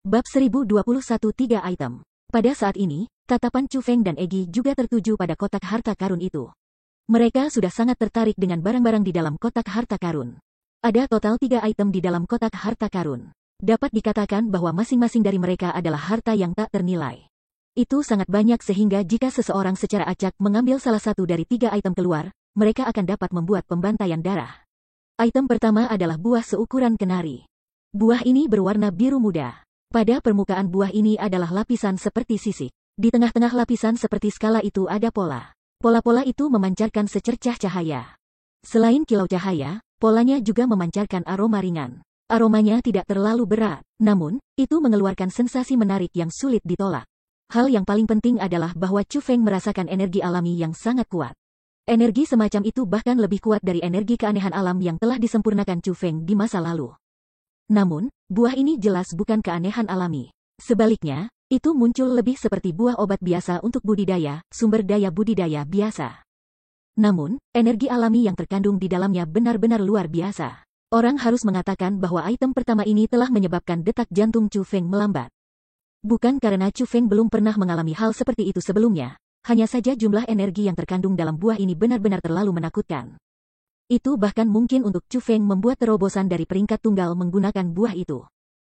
Bab 1021 3 item. Pada saat ini, tatapan Chu Feng dan Egi juga tertuju pada kotak harta karun itu. Mereka sudah sangat tertarik dengan barang-barang di dalam kotak harta karun. Ada total 3 item di dalam kotak harta karun. Dapat dikatakan bahwa masing-masing dari mereka adalah harta yang tak ternilai. Itu sangat banyak sehingga jika seseorang secara acak mengambil salah satu dari 3 item keluar, mereka akan dapat membuat pembantaian darah. Item pertama adalah buah seukuran kenari. Buah ini berwarna biru muda. Pada permukaan buah ini adalah lapisan seperti sisik. Di tengah-tengah lapisan seperti skala itu ada pola. Pola-pola itu memancarkan secercah cahaya. Selain kilau cahaya, polanya juga memancarkan aroma ringan. Aromanya tidak terlalu berat, namun, itu mengeluarkan sensasi menarik yang sulit ditolak. Hal yang paling penting adalah bahwa Chu Feng merasakan energi alami yang sangat kuat. Energi semacam itu bahkan lebih kuat dari energi keanehan alam yang telah disempurnakan Chu Feng di masa lalu. Namun, buah ini jelas bukan keanehan alami. Sebaliknya, itu muncul lebih seperti buah obat biasa untuk budidaya, sumber daya budidaya biasa. Namun, energi alami yang terkandung di dalamnya benar-benar luar biasa. Orang harus mengatakan bahwa item pertama ini telah menyebabkan detak jantung Chu Feng melambat. Bukan karena Chu Feng belum pernah mengalami hal seperti itu sebelumnya, hanya saja jumlah energi yang terkandung dalam buah ini benar-benar terlalu menakutkan. Itu bahkan mungkin untuk Chu Feng membuat terobosan dari peringkat tunggal menggunakan buah itu.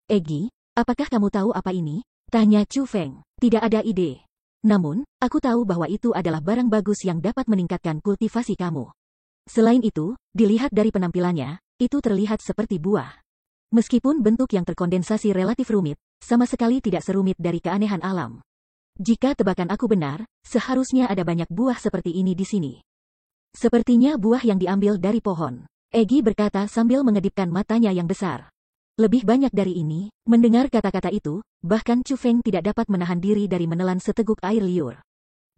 Egi, apakah kamu tahu apa ini? Tanya Chu Feng. Tidak ada ide. Namun, aku tahu bahwa itu adalah barang bagus yang dapat meningkatkan kultivasi kamu. Selain itu, dilihat dari penampilannya, itu terlihat seperti buah. Meskipun bentuk yang terkondensasi relatif rumit, sama sekali tidak serumit dari keanehan alam. Jika tebakan aku benar, seharusnya ada banyak buah seperti ini di sini. Sepertinya buah yang diambil dari pohon. Egi berkata sambil mengedipkan matanya yang besar. Lebih banyak dari ini, mendengar kata-kata itu, bahkan Chu Feng tidak dapat menahan diri dari menelan seteguk air liur.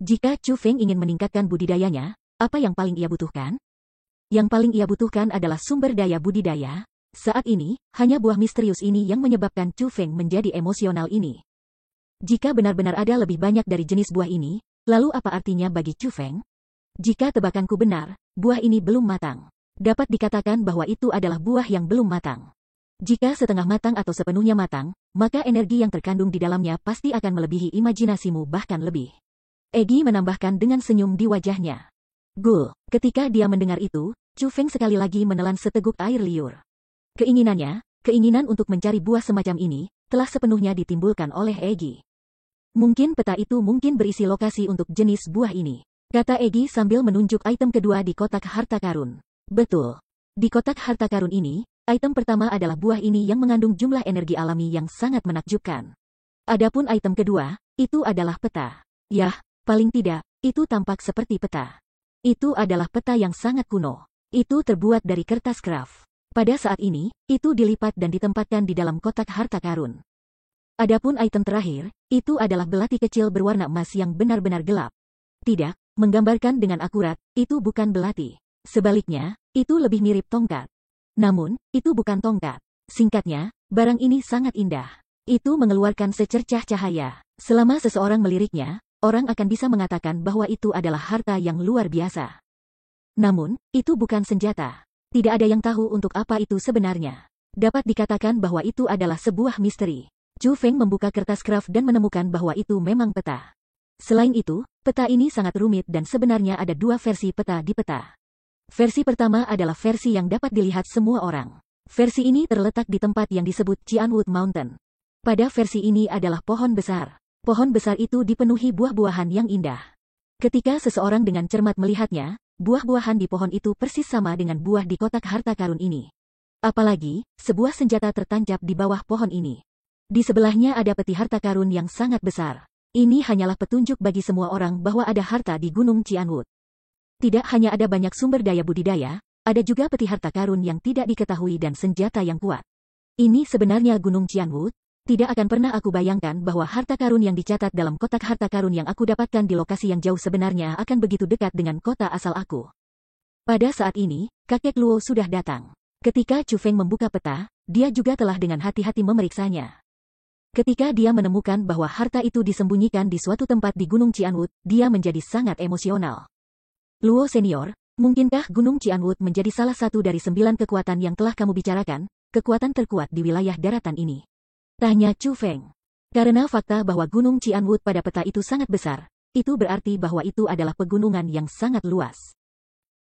Jika Chu Feng ingin meningkatkan budidayanya, apa yang paling ia butuhkan? Yang paling ia butuhkan adalah sumber daya budidaya. Saat ini, hanya buah misterius ini yang menyebabkan Chu Feng menjadi emosional ini. Jika benar-benar ada lebih banyak dari jenis buah ini, lalu apa artinya bagi Chu Feng? Jika tebakanku benar, buah ini belum matang. Dapat dikatakan bahwa itu adalah buah yang belum matang. Jika setengah matang atau sepenuhnya matang, maka energi yang terkandung di dalamnya pasti akan melebihi imajinasimu bahkan lebih. Egi menambahkan dengan senyum di wajahnya. Gul, ketika dia mendengar itu, Chu Feng sekali lagi menelan seteguk air liur. Keinginan untuk mencari buah semacam ini, telah sepenuhnya ditimbulkan oleh Egi. Mungkin peta itu mungkin berisi lokasi untuk jenis buah ini. Kata Egi sambil menunjuk item kedua di kotak harta karun. Betul. Di kotak harta karun ini, item pertama adalah buah ini yang mengandung jumlah energi alami yang sangat menakjubkan. Adapun item kedua, itu adalah peta. Yah, paling tidak, itu tampak seperti peta. Itu adalah peta yang sangat kuno. Itu terbuat dari kertas kraft. Pada saat ini, itu dilipat dan ditempatkan di dalam kotak harta karun. Adapun item terakhir, itu adalah belati kecil berwarna emas yang benar-benar gelap. Tidak, menggambarkan dengan akurat, itu bukan belati. Sebaliknya, itu lebih mirip tongkat. Namun, itu bukan tongkat. Singkatnya, barang ini sangat indah. Itu mengeluarkan secercah cahaya. Selama seseorang meliriknya, orang akan bisa mengatakan bahwa itu adalah harta yang luar biasa. Namun, itu bukan senjata. Tidak ada yang tahu untuk apa itu sebenarnya. Dapat dikatakan bahwa itu adalah sebuah misteri. Chu Feng membuka kertas kraft dan menemukan bahwa itu memang peta. Selain itu, peta ini sangat rumit dan sebenarnya ada 2 versi peta di peta. Versi pertama adalah versi yang dapat dilihat semua orang. Versi ini terletak di tempat yang disebut Qianwood Mountain. Pada versi ini adalah pohon besar. Pohon besar itu dipenuhi buah-buahan yang indah. Ketika seseorang dengan cermat melihatnya, buah-buahan di pohon itu persis sama dengan buah di kotak harta karun ini. Apalagi, sebuah senjata tertancap di bawah pohon ini. Di sebelahnya ada peti harta karun yang sangat besar. Ini hanyalah petunjuk bagi semua orang bahwa ada harta di Gunung Qianwood. Tidak hanya ada banyak sumber daya budidaya, ada juga peti harta karun yang tidak diketahui dan senjata yang kuat. Ini sebenarnya Gunung Qianwood? Tidak akan pernah aku bayangkan bahwa harta karun yang dicatat dalam kotak harta karun yang aku dapatkan di lokasi yang jauh sebenarnya akan begitu dekat dengan kota asal aku. Pada saat ini, kakek Luo sudah datang. Ketika Chu Feng membuka peta, dia juga telah dengan hati-hati memeriksanya. Ketika dia menemukan bahwa harta itu disembunyikan di suatu tempat di Gunung Qianwood, dia menjadi sangat emosional. Luo Senior, mungkinkah Gunung Cianwood menjadi salah satu dari 9 kekuatan yang telah kamu bicarakan, kekuatan terkuat di wilayah daratan ini? Tanya Chu Feng. Karena fakta bahwa Gunung Cianwood pada peta itu sangat besar, itu berarti bahwa itu adalah pegunungan yang sangat luas.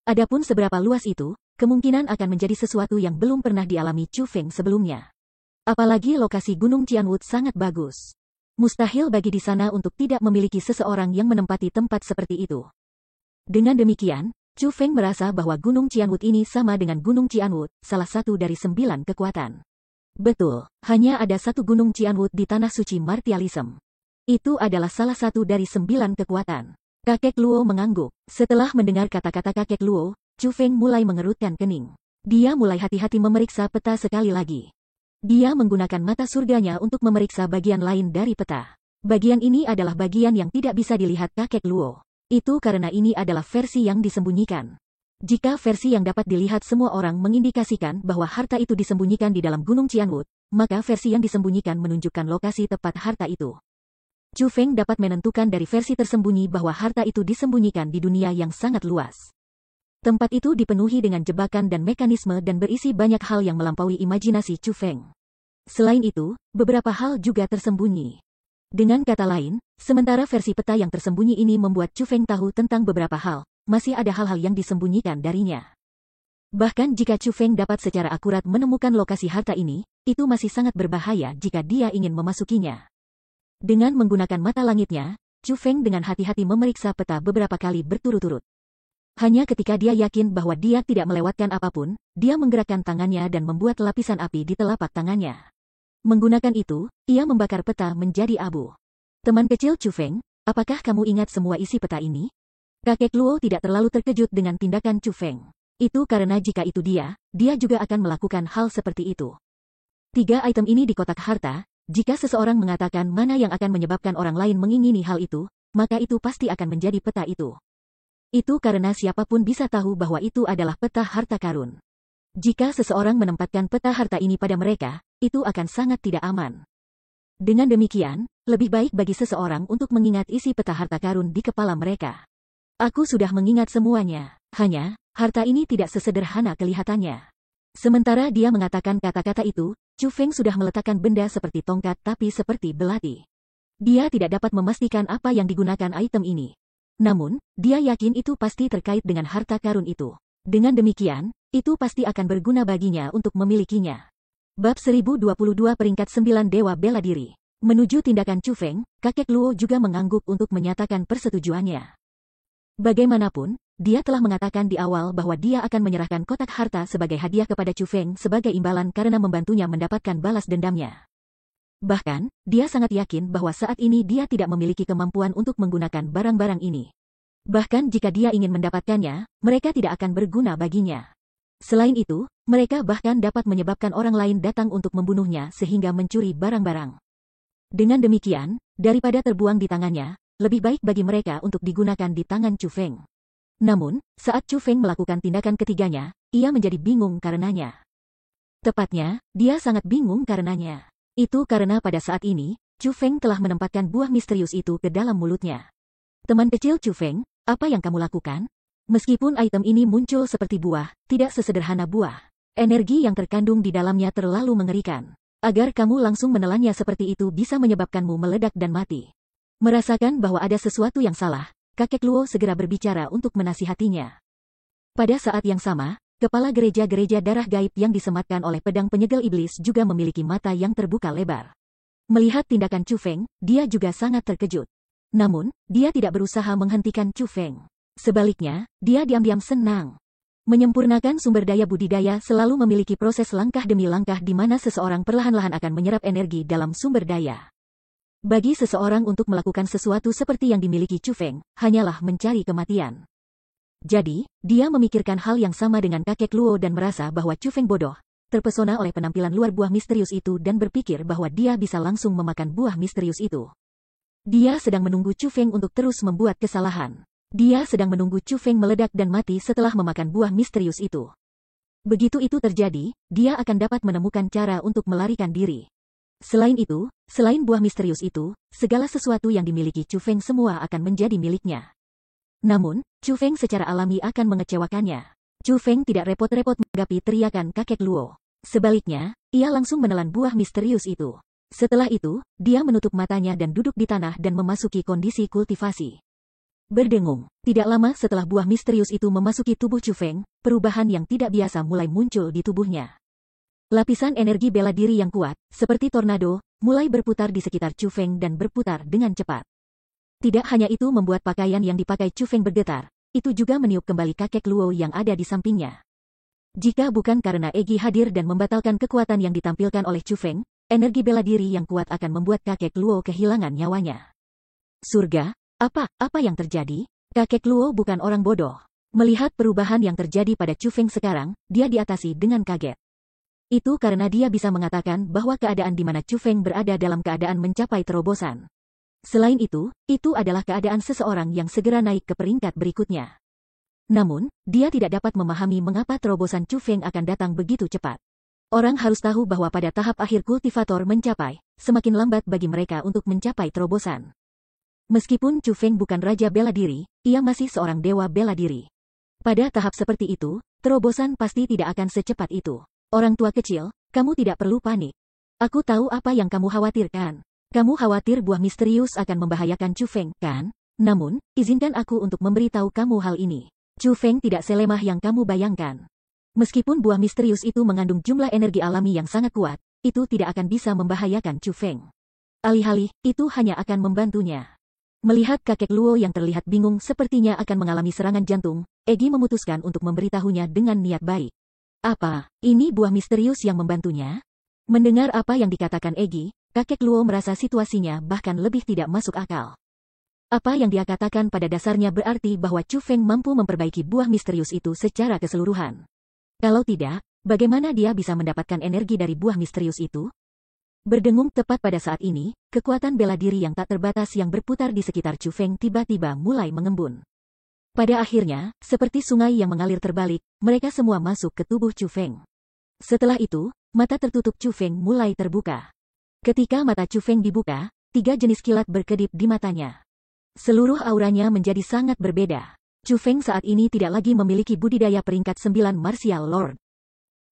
Adapun seberapa luas itu, kemungkinan akan menjadi sesuatu yang belum pernah dialami Chu Feng sebelumnya. Apalagi lokasi Gunung Cianwood sangat bagus. Mustahil bagi di sana untuk tidak memiliki seseorang yang menempati tempat seperti itu. Dengan demikian, Chu Feng merasa bahwa Gunung Cianwood ini sama dengan Gunung Cianwood, salah satu dari 9 kekuatan. Betul, hanya ada satu Gunung Cianwood di Tanah Suci Martialism. Itu adalah salah satu dari 9 kekuatan. Kakek Luo mengangguk. Setelah mendengar kata-kata kakek Luo, Chu Feng mulai mengerutkan kening. Dia mulai hati-hati memeriksa peta sekali lagi. Dia menggunakan mata surganya untuk memeriksa bagian lain dari peta. Bagian ini adalah bagian yang tidak bisa dilihat kakek Luo. Itu karena ini adalah versi yang disembunyikan. Jika versi yang dapat dilihat semua orang mengindikasikan bahwa harta itu disembunyikan di dalam Gunung Cianwood, maka versi yang disembunyikan menunjukkan lokasi tepat harta itu. Chu Feng dapat menentukan dari versi tersembunyi bahwa harta itu disembunyikan di dunia yang sangat luas. Tempat itu dipenuhi dengan jebakan dan mekanisme dan berisi banyak hal yang melampaui imajinasi Chu Feng. Selain itu, beberapa hal juga tersembunyi. Dengan kata lain, sementara versi peta yang tersembunyi ini membuat Chu Feng tahu tentang beberapa hal, masih ada hal-hal yang disembunyikan darinya. Bahkan jika Chu Feng dapat secara akurat menemukan lokasi harta ini, itu masih sangat berbahaya jika dia ingin memasukinya. Dengan menggunakan mata langitnya, Chu Feng dengan hati-hati memeriksa peta beberapa kali berturut-turut. Hanya ketika dia yakin bahwa dia tidak melewatkan apapun, dia menggerakkan tangannya dan membuat lapisan api di telapak tangannya. Menggunakan itu, ia membakar peta menjadi abu. Teman kecil Chu Feng, apakah kamu ingat semua isi peta ini? Kakek Luo tidak terlalu terkejut dengan tindakan Chu Feng. Itu karena jika itu dia juga akan melakukan hal seperti itu. 3 item ini di kotak harta, jika seseorang mengatakan mana yang akan menyebabkan orang lain mengingini hal itu, maka itu pasti akan menjadi peta itu. Itu karena siapapun bisa tahu bahwa itu adalah peta harta karun. Jika seseorang menempatkan peta harta ini pada mereka, itu akan sangat tidak aman. Dengan demikian, lebih baik bagi seseorang untuk mengingat isi peta harta karun di kepala mereka. Aku sudah mengingat semuanya, hanya, harta ini tidak sesederhana kelihatannya. Sementara dia mengatakan kata-kata itu, Chu Feng sudah meletakkan benda seperti tongkat tapi seperti belati. Dia tidak dapat memastikan apa yang digunakan item ini. Namun, dia yakin itu pasti terkait dengan harta karun itu. Dengan demikian, itu pasti akan berguna baginya untuk memilikinya. Bab 1022 peringkat 9 Dewa Bela Diri. Menuju tindakan Chu Feng, kakek Luo juga mengangguk untuk menyatakan persetujuannya. Bagaimanapun, dia telah mengatakan di awal bahwa dia akan menyerahkan kotak harta sebagai hadiah kepada Chu Feng sebagai imbalan karena membantunya mendapatkan balas dendamnya. Bahkan, dia sangat yakin bahwa saat ini dia tidak memiliki kemampuan untuk menggunakan barang-barang ini. Bahkan jika dia ingin mendapatkannya, mereka tidak akan berguna baginya. Selain itu, mereka bahkan dapat menyebabkan orang lain datang untuk membunuhnya sehingga mencuri barang-barang. Dengan demikian, daripada terbuang di tangannya, lebih baik bagi mereka untuk digunakan di tangan Chu Feng. Namun, saat Chu Feng melakukan tindakan ketiganya, ia menjadi bingung karenanya. Tepatnya, dia sangat bingung karenanya. Itu karena pada saat ini, Chu Feng telah menempatkan buah misterius itu ke dalam mulutnya. Teman kecil Chu Feng, apa yang kamu lakukan? Meskipun item ini muncul seperti buah, tidak sesederhana buah. Energi yang terkandung di dalamnya terlalu mengerikan. Agar kamu langsung menelannya seperti itu bisa menyebabkanmu meledak dan mati. Merasakan bahwa ada sesuatu yang salah, kakek Luo segera berbicara untuk menasihatinya. Pada saat yang sama, kepala gereja-gereja darah gaib yang disematkan oleh pedang penyegel iblis juga memiliki mata yang terbuka lebar. Melihat tindakan Chu Feng, dia juga sangat terkejut. Namun, dia tidak berusaha menghentikan Chu Feng. Sebaliknya, dia diam-diam senang. Menyempurnakan sumber daya budidaya selalu memiliki proses langkah demi langkah di mana seseorang perlahan-lahan akan menyerap energi dalam sumber daya. Bagi seseorang untuk melakukan sesuatu seperti yang dimiliki Chu Feng, hanyalah mencari kematian. Jadi, dia memikirkan hal yang sama dengan kakek Luo dan merasa bahwa Chu Feng bodoh, terpesona oleh penampilan luar buah misterius itu dan berpikir bahwa dia bisa langsung memakan buah misterius itu. Dia sedang menunggu Chu Feng untuk terus membuat kesalahan. Dia sedang menunggu Chu Feng meledak dan mati setelah memakan buah misterius itu. Begitu itu terjadi, dia akan dapat menemukan cara untuk melarikan diri. Selain itu, selain buah misterius itu, segala sesuatu yang dimiliki Chu Feng semua akan menjadi miliknya. Namun, Chu Feng secara alami akan mengecewakannya. Chu Feng tidak repot-repot menanggapi teriakan kakek Luo. Sebaliknya, ia langsung menelan buah misterius itu. Setelah itu, dia menutup matanya dan duduk di tanah dan memasuki kondisi kultivasi. Berdengung. Tidak lama setelah buah misterius itu memasuki tubuh Chu Feng, perubahan yang tidak biasa mulai muncul di tubuhnya. Lapisan energi bela diri yang kuat, seperti tornado, mulai berputar di sekitar Chu Feng dan berputar dengan cepat. Tidak hanya itu membuat pakaian yang dipakai Chu Feng bergetar, itu juga meniup kembali kakek Luo yang ada di sampingnya. Jika bukan karena Egi hadir dan membatalkan kekuatan yang ditampilkan oleh Chu Feng, energi bela diri yang kuat akan membuat kakek Luo kehilangan nyawanya. Surga? Apa yang terjadi? Kakek Luo bukan orang bodoh. Melihat perubahan yang terjadi pada Chu Feng sekarang, dia diatasi dengan kaget. Itu karena dia bisa mengatakan bahwa keadaan di mana Chu Feng berada dalam keadaan mencapai terobosan. Selain itu adalah keadaan seseorang yang segera naik ke peringkat berikutnya. Namun, dia tidak dapat memahami mengapa terobosan Chu Feng akan datang begitu cepat. Orang harus tahu bahwa pada tahap akhir kultivator mencapai, semakin lambat bagi mereka untuk mencapai terobosan. Meskipun Chu Feng bukan raja bela diri, ia masih seorang dewa bela diri. Pada tahap seperti itu, terobosan pasti tidak akan secepat itu. Orang tua kecil, kamu tidak perlu panik. Aku tahu apa yang kamu khawatirkan. Kamu khawatir buah misterius akan membahayakan Chu Feng, kan? Namun, izinkan aku untuk memberitahu kamu hal ini. Chu Feng tidak selemah yang kamu bayangkan. Meskipun buah misterius itu mengandung jumlah energi alami yang sangat kuat, itu tidak akan bisa membahayakan Chu Feng. Alih-alih, itu hanya akan membantunya. Melihat kakek Luo yang terlihat bingung sepertinya akan mengalami serangan jantung, Egi memutuskan untuk memberitahunya dengan niat baik. Apa? Ini buah misterius yang membantunya? Mendengar apa yang dikatakan Egi, kakek Luo merasa situasinya bahkan lebih tidak masuk akal. Apa yang dia katakan pada dasarnya berarti bahwa Chu Feng mampu memperbaiki buah misterius itu secara keseluruhan. Kalau tidak, bagaimana dia bisa mendapatkan energi dari buah misterius itu? Berdengung tepat pada saat ini, kekuatan bela diri yang tak terbatas yang berputar di sekitar Chu Feng tiba-tiba mulai mengembun. Pada akhirnya, seperti sungai yang mengalir terbalik, mereka semua masuk ke tubuh Chu Feng. Setelah itu, mata tertutup Chu Feng mulai terbuka. Ketika mata Chu Feng dibuka, 3 jenis kilat berkedip di matanya. Seluruh auranya menjadi sangat berbeda. Chu Feng saat ini tidak lagi memiliki budidaya peringkat 9 Martial Lord.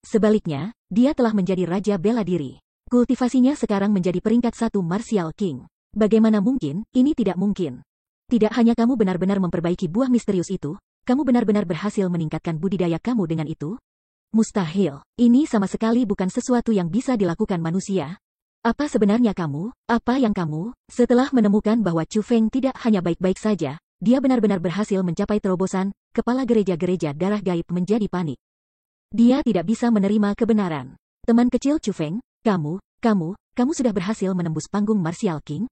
Sebaliknya, dia telah menjadi raja bela diri. Kultivasinya sekarang menjadi peringkat 1 Martial King. Bagaimana mungkin? Ini tidak mungkin. Tidak hanya kamu benar-benar memperbaiki buah misterius itu, kamu benar-benar berhasil meningkatkan budidaya kamu dengan itu? Mustahil. Ini sama sekali bukan sesuatu yang bisa dilakukan manusia. Apa sebenarnya kamu? Apa yang kamu? Setelah menemukan bahwa Chu Feng tidak hanya baik-baik saja, dia benar-benar berhasil mencapai terobosan, kepala gereja-gereja darah gaib menjadi panik. Dia tidak bisa menerima kebenaran. Teman kecil Chu Feng, kamu sudah berhasil menembus panggung Martial King?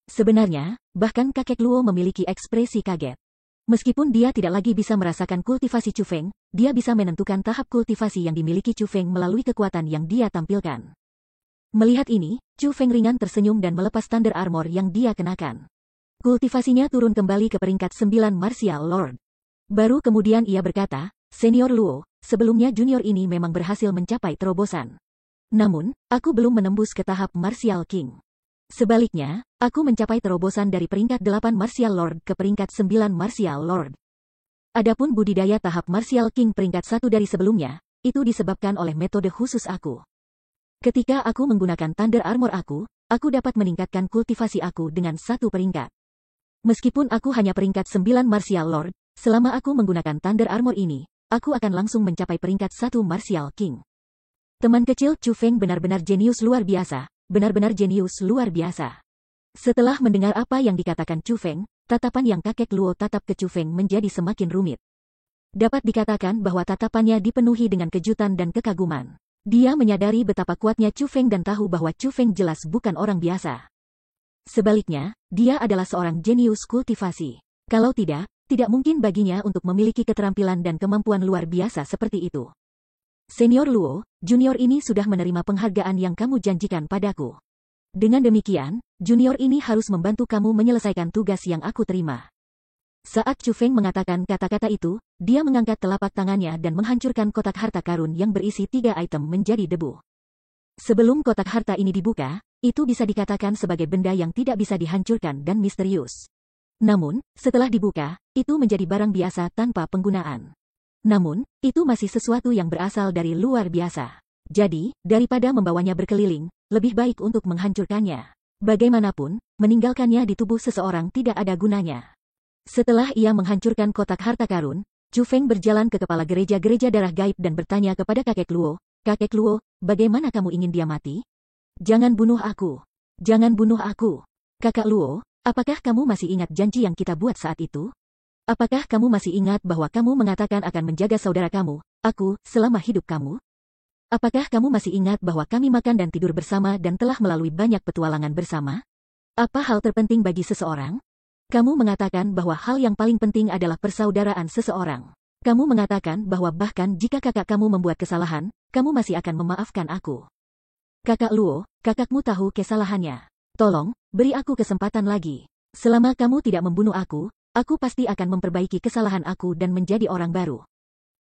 Sebenarnya, bahkan kakek Luo memiliki ekspresi kaget. Meskipun dia tidak lagi bisa merasakan kultivasi Chu Feng, dia bisa menentukan tahap kultivasi yang dimiliki Chu Feng melalui kekuatan yang dia tampilkan. Melihat ini, Chu Feng ringan tersenyum dan melepas Thunder Armor yang dia kenakan. Kultivasinya turun kembali ke peringkat 9 Martial Lord. Baru kemudian ia berkata, Senior Luo, sebelumnya junior ini memang berhasil mencapai terobosan. Namun, aku belum menembus ke tahap Martial King. Sebaliknya, aku mencapai terobosan dari peringkat 8 Martial Lord ke peringkat 9 Martial Lord. Adapun budidaya tahap Martial King peringkat 1 dari sebelumnya, itu disebabkan oleh metode khusus aku. Ketika aku menggunakan Thunder Armor aku dapat meningkatkan kultivasi aku dengan 1 peringkat. Meskipun aku hanya peringkat 9 Martial Lord, selama aku menggunakan Thunder Armor ini, aku akan langsung mencapai peringkat 1 Martial King. Teman kecil Chu Feng benar-benar jenius luar biasa, benar-benar jenius luar biasa. Setelah mendengar apa yang dikatakan Chu Feng, tatapan yang kakek Luo tatap ke Chu Feng menjadi semakin rumit. Dapat dikatakan bahwa tatapannya dipenuhi dengan kejutan dan kekaguman. Dia menyadari betapa kuatnya Chu Feng dan tahu bahwa Chu Feng jelas bukan orang biasa. Sebaliknya, dia adalah seorang jenius kultivasi. Kalau tidak mungkin baginya untuk memiliki keterampilan dan kemampuan luar biasa seperti itu. Senior Luo, junior ini sudah menerima penghargaan yang kamu janjikan padaku. Dengan demikian, junior ini harus membantu kamu menyelesaikan tugas yang aku terima. Saat Chu Feng mengatakan kata-kata itu, dia mengangkat telapak tangannya dan menghancurkan kotak harta karun yang berisi 3 item menjadi debu. Sebelum kotak harta ini dibuka, itu bisa dikatakan sebagai benda yang tidak bisa dihancurkan dan misterius. Namun, setelah dibuka, itu menjadi barang biasa tanpa penggunaan. Namun, itu masih sesuatu yang berasal dari luar biasa. Jadi, daripada membawanya berkeliling, lebih baik untuk menghancurkannya. Bagaimanapun, meninggalkannya di tubuh seseorang tidak ada gunanya. Setelah ia menghancurkan kotak harta karun, Chu Feng berjalan ke kepala gereja-gereja darah gaib dan bertanya kepada kakek Luo, "Kakek Luo, bagaimana kamu ingin dia mati?" "Jangan bunuh aku. Jangan bunuh aku. Kakak Luo, apakah kamu masih ingat janji yang kita buat saat itu? Apakah kamu masih ingat bahwa kamu mengatakan akan menjaga saudara kamu, aku, selama hidup kamu? Apakah kamu masih ingat bahwa kami makan dan tidur bersama dan telah melalui banyak petualangan bersama? Apa hal terpenting bagi seseorang? Kamu mengatakan bahwa hal yang paling penting adalah persaudaraan seseorang. Kamu mengatakan bahwa bahkan jika kakak kamu membuat kesalahan, kamu masih akan memaafkan aku. Kakak Luo, kakakmu tahu kesalahannya. Tolong, beri aku kesempatan lagi. Selama kamu tidak membunuh aku pasti akan memperbaiki kesalahan aku dan menjadi orang baru.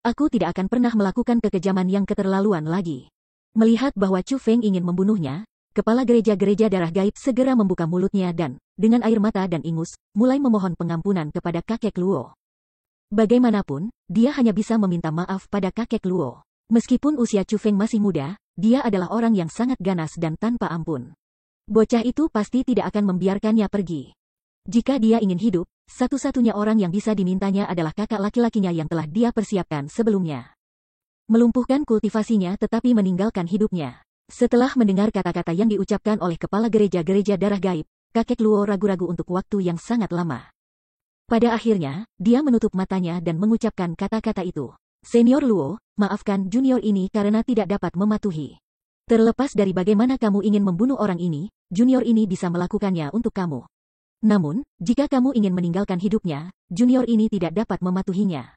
Aku tidak akan pernah melakukan kekejaman yang keterlaluan lagi." Melihat bahwa Chu Feng ingin membunuhnya, kepala gereja-gereja darah gaib segera membuka mulutnya dan, dengan air mata dan ingus, mulai memohon pengampunan kepada kakek Luo. Bagaimanapun, dia hanya bisa meminta maaf pada kakek Luo. Meskipun usia Chu Feng masih muda, dia adalah orang yang sangat ganas dan tanpa ampun. Bocah itu pasti tidak akan membiarkannya pergi. Jika dia ingin hidup, satu-satunya orang yang bisa dimintanya adalah kakak laki-lakinya yang telah dia persiapkan sebelumnya. Melumpuhkan kultivasinya tetapi meninggalkan hidupnya. Setelah mendengar kata-kata yang diucapkan oleh kepala gereja-gereja darah gaib, kakek Luo ragu-ragu untuk waktu yang sangat lama. Pada akhirnya, dia menutup matanya dan mengucapkan kata-kata itu. "Senior Luo, maafkan junior ini karena tidak dapat mematuhi. Terlepas dari bagaimana kamu ingin membunuh orang ini, junior ini bisa melakukannya untuk kamu. Namun, jika kamu ingin meninggalkan hidupnya, junior ini tidak dapat mematuhinya.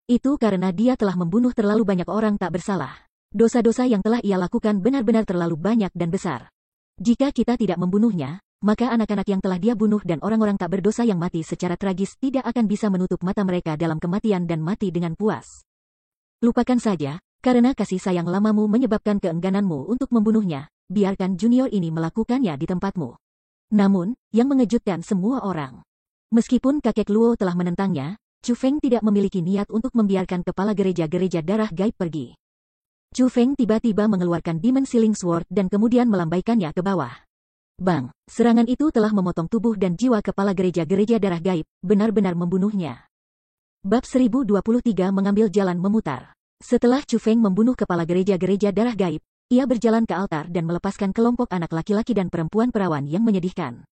Itu karena dia telah membunuh terlalu banyak orang tak bersalah. Dosa-dosa yang telah ia lakukan benar-benar terlalu banyak dan besar. Jika kita tidak membunuhnya, maka anak-anak yang telah dia bunuh dan orang-orang tak berdosa yang mati secara tragis tidak akan bisa menutup mata mereka dalam kematian dan mati dengan puas. Lupakan saja, karena kasih sayang lamamu menyebabkan keenggananmu untuk membunuhnya, biarkan junior ini melakukannya di tempatmu." Namun, yang mengejutkan semua orang. Meskipun kakek Luo telah menentangnya, Chu Feng tidak memiliki niat untuk membiarkan kepala gereja-gereja darah gaib pergi. Chu Feng tiba-tiba mengeluarkan Demon Sealing Sword dan kemudian melambaikannya ke bawah. Bang, serangan itu telah memotong tubuh dan jiwa kepala gereja-gereja darah gaib, benar-benar membunuhnya. Bab 1023 mengambil jalan memutar. Setelah Chu Feng membunuh kepala gereja-gereja darah gaib, ia berjalan ke altar dan melepaskan kelompok anak laki-laki dan perempuan perawan yang menyedihkan.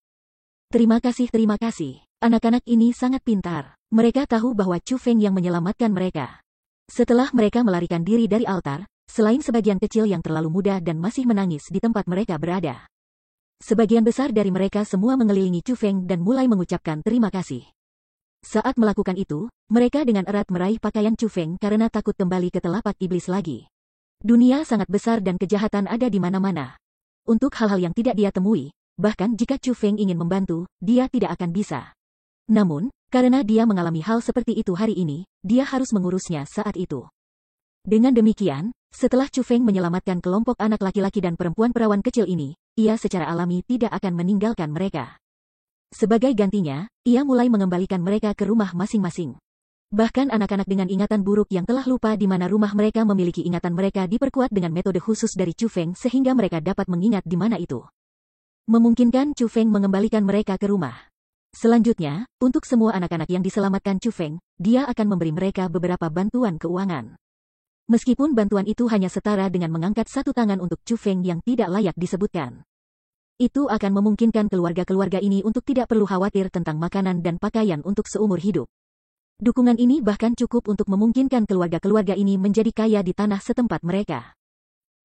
Terima kasih. Anak-anak ini sangat pintar. Mereka tahu bahwa Chu Feng yang menyelamatkan mereka." Setelah mereka melarikan diri dari altar, selain sebagian kecil yang terlalu muda dan masih menangis di tempat mereka berada, sebagian besar dari mereka semua mengelilingi Chu Feng dan mulai mengucapkan terima kasih. Saat melakukan itu, mereka dengan erat meraih pakaian Chu Feng karena takut kembali ke telapak iblis lagi. Dunia sangat besar dan kejahatan ada di mana-mana. Untuk hal-hal yang tidak dia temui, bahkan jika Chu Feng ingin membantu, dia tidak akan bisa. Namun, karena dia mengalami hal seperti itu hari ini, dia harus mengurusnya saat itu. Dengan demikian, setelah Chu Feng menyelamatkan kelompok anak laki-laki dan perempuan perawan kecil ini, ia secara alami tidak akan meninggalkan mereka. Sebagai gantinya, ia mulai mengembalikan mereka ke rumah masing-masing. Bahkan anak-anak dengan ingatan buruk yang telah lupa di mana rumah mereka memiliki ingatan mereka diperkuat dengan metode khusus dari Chu Feng sehingga mereka dapat mengingat di mana itu. Memungkinkan Chu Feng mengembalikan mereka ke rumah. Selanjutnya, untuk semua anak-anak yang diselamatkan Chu Feng, dia akan memberi mereka beberapa bantuan keuangan. Meskipun bantuan itu hanya setara dengan mengangkat satu tangan untuk Chu Feng yang tidak layak disebutkan. Itu akan memungkinkan keluarga-keluarga ini untuk tidak perlu khawatir tentang makanan dan pakaian untuk seumur hidup. Dukungan ini bahkan cukup untuk memungkinkan keluarga-keluarga ini menjadi kaya di tanah setempat mereka.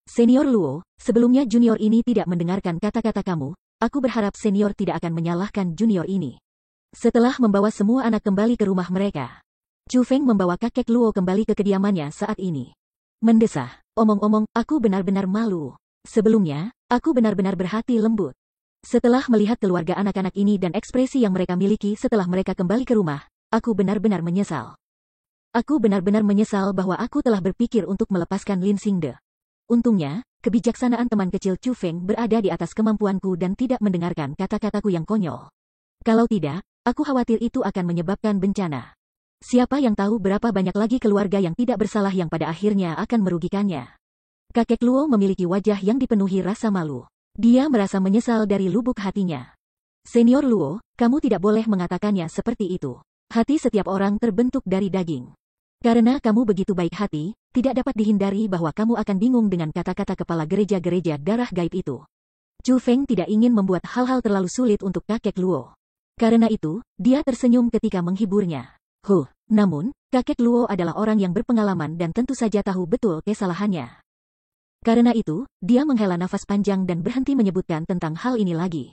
Senior Luo, sebelumnya junior ini tidak mendengarkan kata-kata kamu, aku berharap senior tidak akan menyalahkan junior ini. Setelah membawa semua anak kembali ke rumah mereka, Chu Feng membawa kakek Luo kembali ke kediamannya saat ini. Mendesah, omong-omong, aku benar-benar malu. Sebelumnya, aku benar-benar berhati lembut. Setelah melihat keluarga anak-anak ini dan ekspresi yang mereka miliki setelah mereka kembali ke rumah, aku benar-benar menyesal. Aku benar-benar menyesal bahwa aku telah berpikir untuk melepaskan Lin Xingde. Untungnya, kebijaksanaan teman kecil Chu Feng berada di atas kemampuanku dan tidak mendengarkan kata-kataku yang konyol. Kalau tidak, aku khawatir itu akan menyebabkan bencana. Siapa yang tahu berapa banyak lagi keluarga yang tidak bersalah yang pada akhirnya akan merugikannya. Kakek Luo memiliki wajah yang dipenuhi rasa malu. Dia merasa menyesal dari lubuk hatinya. Senior Luo, kamu tidak boleh mengatakannya seperti itu. Hati setiap orang terbentuk dari daging. Karena kamu begitu baik hati, tidak dapat dihindari bahwa kamu akan bingung dengan kata-kata kepala gereja-gereja darah gaib itu. Chu Feng tidak ingin membuat hal-hal terlalu sulit untuk kakek Luo. Karena itu, dia tersenyum ketika menghiburnya. Namun, kakek Luo adalah orang yang berpengalaman dan tentu saja tahu betul kesalahannya. Karena itu, dia menghela nafas panjang dan berhenti menyebutkan tentang hal ini lagi.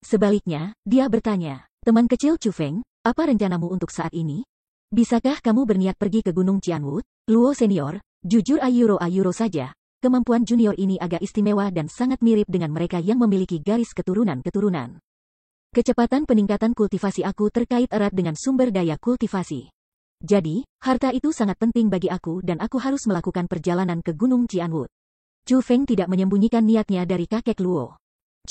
Sebaliknya, dia bertanya, teman kecil Chu Feng, apa rencanamu untuk saat ini? Bisakah kamu berniat pergi ke Gunung Qianwu? Luo senior, jujur ayuro saja, kemampuan junior ini agak istimewa dan sangat mirip dengan mereka yang memiliki garis keturunan-keturunan. Kecepatan peningkatan kultivasi aku terkait erat dengan sumber daya kultivasi. Jadi, harta itu sangat penting bagi aku dan aku harus melakukan perjalanan ke Gunung Qianwu. Chu Feng tidak menyembunyikan niatnya dari kakek Luo.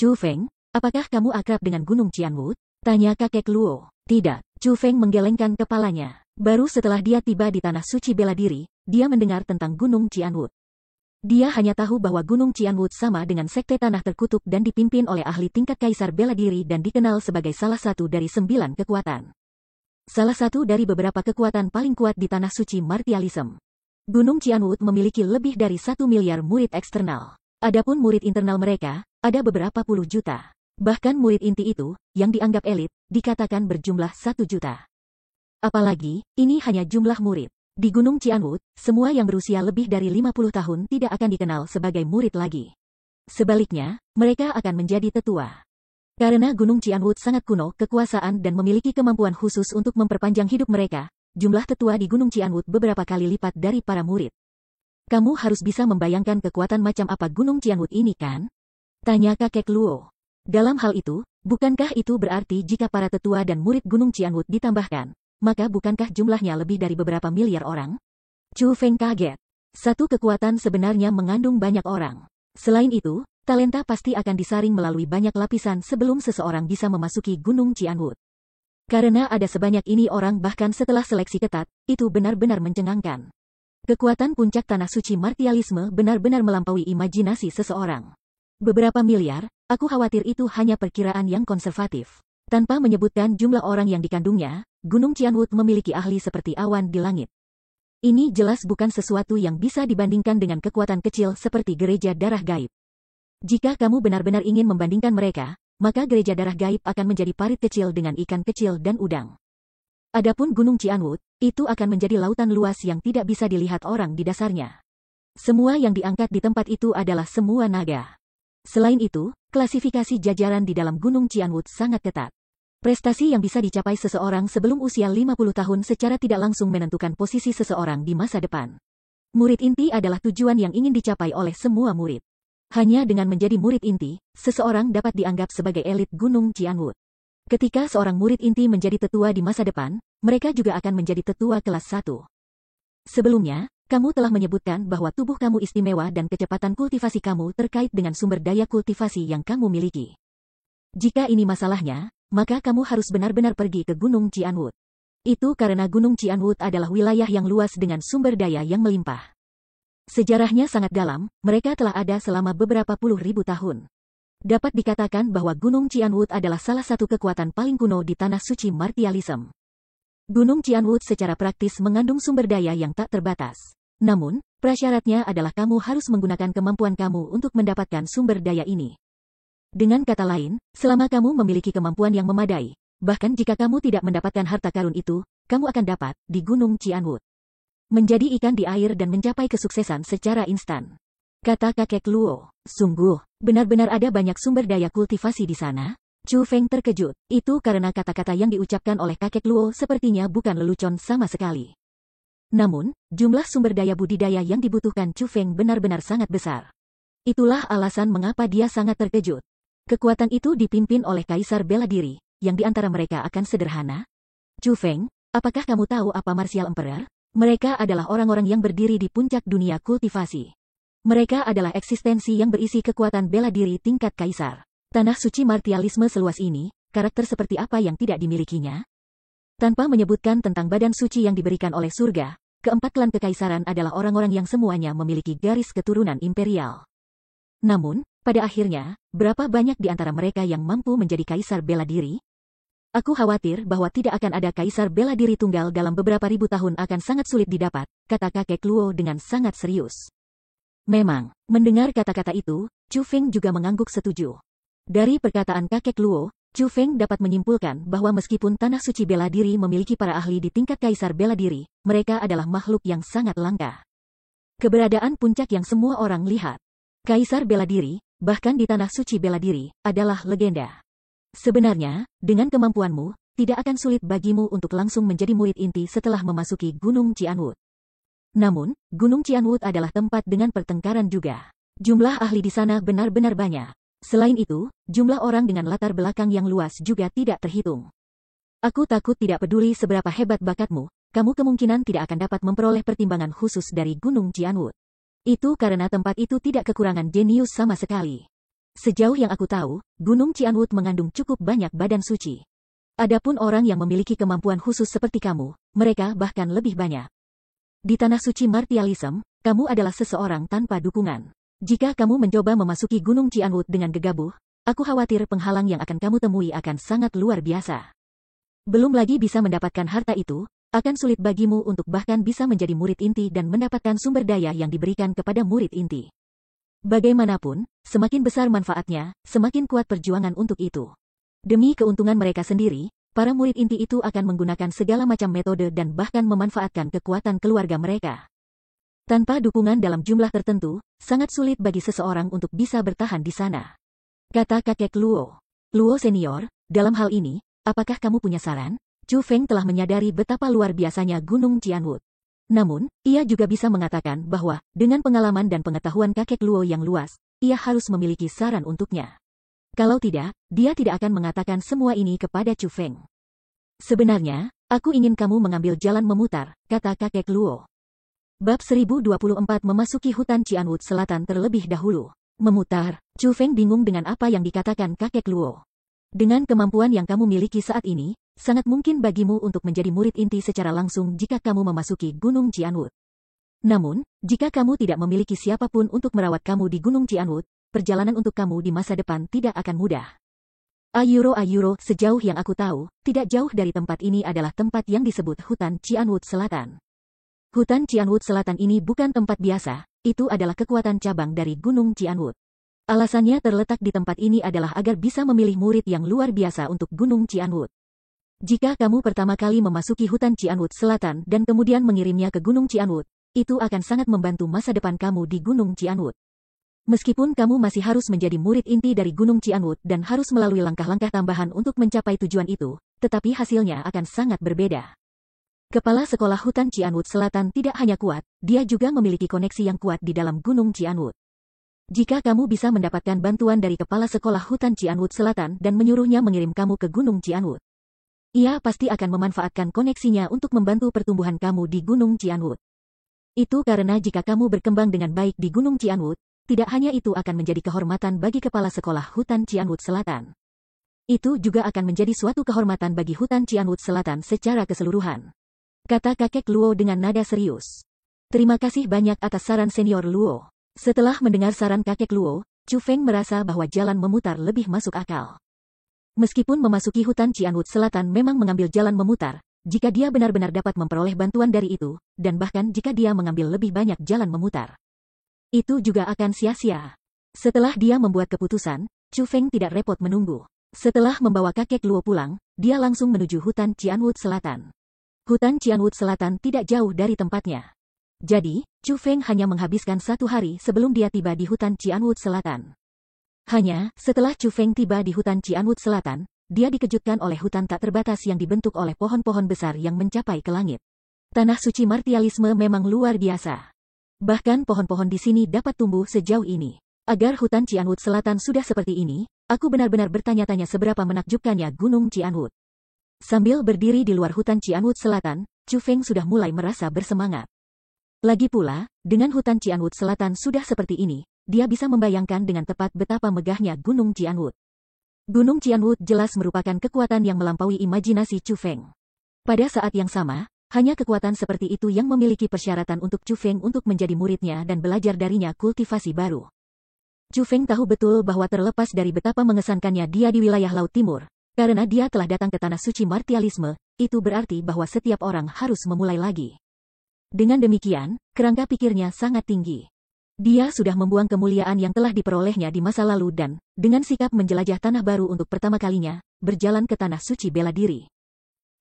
Chu Feng, apakah kamu akrab dengan Gunung Qianwu? Tanya kakek Luo. Tidak, Chu Feng menggelengkan kepalanya. Baru setelah dia tiba di tanah suci bela diri, dia mendengar tentang Gunung Qianwu. Dia hanya tahu bahwa Gunung Qianwu sama dengan sekte tanah terkutuk dan dipimpin oleh ahli tingkat kaisar bela diri dan dikenal sebagai salah satu dari 9 kekuatan. Salah satu dari beberapa kekuatan paling kuat di tanah suci martialism. Gunung Qianwu memiliki lebih dari 1 miliar murid eksternal. Adapun murid internal mereka, ada beberapa puluh juta. Bahkan murid inti itu, yang dianggap elit, dikatakan berjumlah 1 juta. Apalagi, ini hanya jumlah murid. Di Gunung Qianwu, semua yang berusia lebih dari 50 tahun tidak akan dikenal sebagai murid lagi. Sebaliknya, mereka akan menjadi tetua. Karena Gunung Qianwu sangat kuno, kekuasaan dan memiliki kemampuan khusus untuk memperpanjang hidup mereka, jumlah tetua di Gunung Qianwu beberapa kali lipat dari para murid. Kamu harus bisa membayangkan kekuatan macam apa Gunung Qianwu ini kan? Tanya kakek Luo. Dalam hal itu, bukankah itu berarti jika para tetua dan murid Gunung Qianwu ditambahkan, maka bukankah jumlahnya lebih dari beberapa miliar orang? Chu Feng kaget. Satu kekuatan sebenarnya mengandung banyak orang. Selain itu, talenta pasti akan disaring melalui banyak lapisan sebelum seseorang bisa memasuki Gunung Qianwu. Karena ada sebanyak ini orang bahkan setelah seleksi ketat, itu benar-benar mencengangkan. Kekuatan puncak tanah suci martialisme benar-benar melampaui imajinasi seseorang. Beberapa miliar, aku khawatir itu hanya perkiraan yang konservatif. Tanpa menyebutkan jumlah orang yang dikandungnya, Gunung Qianwu memiliki ahli seperti awan di langit. Ini jelas bukan sesuatu yang bisa dibandingkan dengan kekuatan kecil seperti gereja darah gaib. Jika kamu benar-benar ingin membandingkan mereka, maka gereja darah gaib akan menjadi parit kecil dengan ikan kecil dan udang. Adapun Gunung Qianwu, itu akan menjadi lautan luas yang tidak bisa dilihat orang di dasarnya. Semua yang diangkat di tempat itu adalah semua naga. Selain itu, klasifikasi jajaran di dalam Gunung Qianwu sangat ketat. Prestasi yang bisa dicapai seseorang sebelum usia 50 tahun secara tidak langsung menentukan posisi seseorang di masa depan. Murid inti adalah tujuan yang ingin dicapai oleh semua murid. Hanya dengan menjadi murid inti, seseorang dapat dianggap sebagai elit Gunung Qianwu. Ketika seorang murid inti menjadi tetua di masa depan, mereka juga akan menjadi tetua kelas 1. Sebelumnya, kamu telah menyebutkan bahwa tubuh kamu istimewa dan kecepatan kultivasi kamu terkait dengan sumber daya kultivasi yang kamu miliki. Jika ini masalahnya, maka kamu harus benar-benar pergi ke Gunung Qianwu. Itu karena Gunung Qianwu adalah wilayah yang luas dengan sumber daya yang melimpah. Sejarahnya sangat dalam, mereka telah ada selama beberapa puluh ribu tahun. Dapat dikatakan bahwa Gunung Qianwu adalah salah satu kekuatan paling kuno di tanah suci martialism. Gunung Qianwu secara praktis mengandung sumber daya yang tak terbatas. Namun, prasyaratnya adalah kamu harus menggunakan kemampuan kamu untuk mendapatkan sumber daya ini. Dengan kata lain, selama kamu memiliki kemampuan yang memadai, bahkan jika kamu tidak mendapatkan harta karun itu, kamu akan dapat di Gunung Qianwu menjadi ikan di air dan mencapai kesuksesan secara instan. Kata kakek Luo, sungguh, benar-benar ada banyak sumber daya kultivasi di sana? Chu Feng terkejut, itu karena kata-kata yang diucapkan oleh kakek Luo sepertinya bukan lelucon sama sekali. Namun, jumlah sumber daya budidaya yang dibutuhkan Chu Feng benar-benar sangat besar. Itulah alasan mengapa dia sangat terkejut. Kekuatan itu dipimpin oleh kaisar bela diri, yang di antara mereka akan sederhana. Chu Feng, apakah kamu tahu apa Martial Emperor? Mereka adalah orang-orang yang berdiri di puncak dunia kultivasi. Mereka adalah eksistensi yang berisi kekuatan bela diri tingkat kaisar. Tanah suci martialisme seluas ini, karakter seperti apa yang tidak dimilikinya? Tanpa menyebutkan tentang badan suci yang diberikan oleh surga, keempat klan kekaisaran adalah orang-orang yang semuanya memiliki garis keturunan imperial. Namun, pada akhirnya, berapa banyak di antara mereka yang mampu menjadi kaisar bela diri? Aku khawatir bahwa tidak akan ada kaisar bela diri tunggal dalam beberapa ribu tahun akan sangat sulit didapat, kata kakek Luo dengan sangat serius. Memang, mendengar kata-kata itu, Chu Feng juga mengangguk setuju. Dari perkataan kakek Luo, Chu Feng dapat menyimpulkan bahwa meskipun tanah suci bela diri memiliki para ahli di tingkat kaisar bela diri, mereka adalah makhluk yang sangat langka. Keberadaan puncak yang semua orang lihat. Kaisar bela diri, bahkan di tanah suci bela diri, adalah legenda. Sebenarnya, dengan kemampuanmu, tidak akan sulit bagimu untuk langsung menjadi murid inti setelah memasuki Gunung Qianwut. Namun, Gunung Qianwut adalah tempat dengan pertengkaran juga. Jumlah ahli di sana benar-benar banyak. Selain itu, jumlah orang dengan latar belakang yang luas juga tidak terhitung. Aku takut tidak peduli seberapa hebat bakatmu, kamu kemungkinan tidak akan dapat memperoleh pertimbangan khusus dari Gunung Qianwut. Itu karena tempat itu tidak kekurangan jenius sama sekali. Sejauh yang aku tahu, Gunung Qianwut mengandung cukup banyak badan suci. Adapun orang yang memiliki kemampuan khusus seperti kamu, mereka bahkan lebih banyak. Di tanah suci martialism, kamu adalah seseorang tanpa dukungan. Jika kamu mencoba memasuki Gunung Qianwut dengan gegabah, aku khawatir penghalang yang akan kamu temui akan sangat luar biasa. Belum lagi bisa mendapatkan harta itu, akan sulit bagimu untuk bahkan bisa menjadi murid inti dan mendapatkan sumber daya yang diberikan kepada murid inti. Bagaimanapun, semakin besar manfaatnya, semakin kuat perjuangan untuk itu. Demi keuntungan mereka sendiri, para murid inti itu akan menggunakan segala macam metode dan bahkan memanfaatkan kekuatan keluarga mereka. Tanpa dukungan dalam jumlah tertentu, sangat sulit bagi seseorang untuk bisa bertahan di sana. Kata kakek Luo. Luo senior, dalam hal ini, apakah kamu punya saran? Chu Feng telah menyadari betapa luar biasanya Gunung Qianwut. Namun, ia juga bisa mengatakan bahwa, dengan pengalaman dan pengetahuan kakek Luo yang luas, ia harus memiliki saran untuknya. Kalau tidak, dia tidak akan mengatakan semua ini kepada Chu Feng. Sebenarnya, aku ingin kamu mengambil jalan memutar, kata kakek Luo. Bab 1024 memasuki hutan Qianwut Selatan terlebih dahulu. Memutar, Chu Feng bingung dengan apa yang dikatakan kakek Luo. Dengan kemampuan yang kamu miliki saat ini, sangat mungkin bagimu untuk menjadi murid inti secara langsung jika kamu memasuki Gunung Qianwut. Namun, jika kamu tidak memiliki siapapun untuk merawat kamu di Gunung Qianwut, perjalanan untuk kamu di masa depan tidak akan mudah. Ayuro, sejauh yang aku tahu, tidak jauh dari tempat ini adalah tempat yang disebut Hutan Qianwut Selatan. Hutan Qianwut Selatan ini bukan tempat biasa, itu adalah kekuatan cabang dari Gunung Qianwut. Alasannya terletak di tempat ini adalah agar bisa memilih murid yang luar biasa untuk Gunung Qianwut. Jika kamu pertama kali memasuki Hutan Qianwut Selatan dan kemudian mengirimnya ke Gunung Qianwut, itu akan sangat membantu masa depan kamu di Gunung Qianwut. Meskipun kamu masih harus menjadi murid inti dari Gunung Qianwut dan harus melalui langkah-langkah tambahan untuk mencapai tujuan itu, tetapi hasilnya akan sangat berbeda. Kepala Sekolah Hutan Qianwut Selatan tidak hanya kuat, dia juga memiliki koneksi yang kuat di dalam Gunung Qianwut. Jika kamu bisa mendapatkan bantuan dari Kepala Sekolah Hutan Qianwut Selatan dan menyuruhnya mengirim kamu ke Gunung Qianwut, ia pasti akan memanfaatkan koneksinya untuk membantu pertumbuhan kamu di Gunung Qianwut. Itu karena jika kamu berkembang dengan baik di Gunung Qianwut, tidak hanya itu akan menjadi kehormatan bagi Kepala Sekolah Hutan Qianwut Selatan. Itu juga akan menjadi suatu kehormatan bagi Hutan Qianwut Selatan secara keseluruhan. Kata kakek Luo dengan nada serius. Terima kasih banyak atas saran senior Luo. Setelah mendengar saran kakek Luo, Chu Feng merasa bahwa jalan memutar lebih masuk akal. Meskipun memasuki hutan Qianwut Selatan memang mengambil jalan memutar, jika dia benar-benar dapat memperoleh bantuan dari itu, dan bahkan jika dia mengambil lebih banyak jalan memutar, itu juga akan sia-sia. Setelah dia membuat keputusan, Chu Feng tidak repot menunggu. Setelah membawa kakek Luo pulang, dia langsung menuju hutan Qianwut Selatan. Hutan Qianwut Selatan tidak jauh dari tempatnya. Jadi, Chu Feng hanya menghabiskan 1 hari sebelum dia tiba di hutan Qianwut Selatan. Hanya, setelah Chu Feng tiba di hutan Qianwut Selatan, dia dikejutkan oleh hutan tak terbatas yang dibentuk oleh pohon-pohon besar yang mencapai ke langit. Tanah suci martialisme memang luar biasa. Bahkan pohon-pohon di sini dapat tumbuh sejauh ini. Agar hutan Qianwut Selatan sudah seperti ini, aku benar-benar bertanya-tanya seberapa menakjubkannya Gunung Qianwut. Sambil berdiri di luar hutan Qianwut Selatan, Chu Feng sudah mulai merasa bersemangat. Lagi pula, dengan hutan Qianwut Selatan sudah seperti ini, dia bisa membayangkan dengan tepat betapa megahnya Gunung Qianwut. Gunung Qianwu jelas merupakan kekuatan yang melampaui imajinasi Chu Feng. Pada saat yang sama, hanya kekuatan seperti itu yang memiliki persyaratan untuk Chu Feng untuk menjadi muridnya dan belajar darinya kultivasi baru. Chu Feng tahu betul bahwa terlepas dari betapa mengesankannya dia di wilayah Laut Timur, karena dia telah datang ke tanah suci martialisme, itu berarti bahwa setiap orang harus memulai lagi. Dengan demikian, kerangka pikirnya sangat tinggi. Dia sudah membuang kemuliaan yang telah diperolehnya di masa lalu dan, dengan sikap menjelajah tanah baru untuk pertama kalinya, berjalan ke tanah suci bela diri.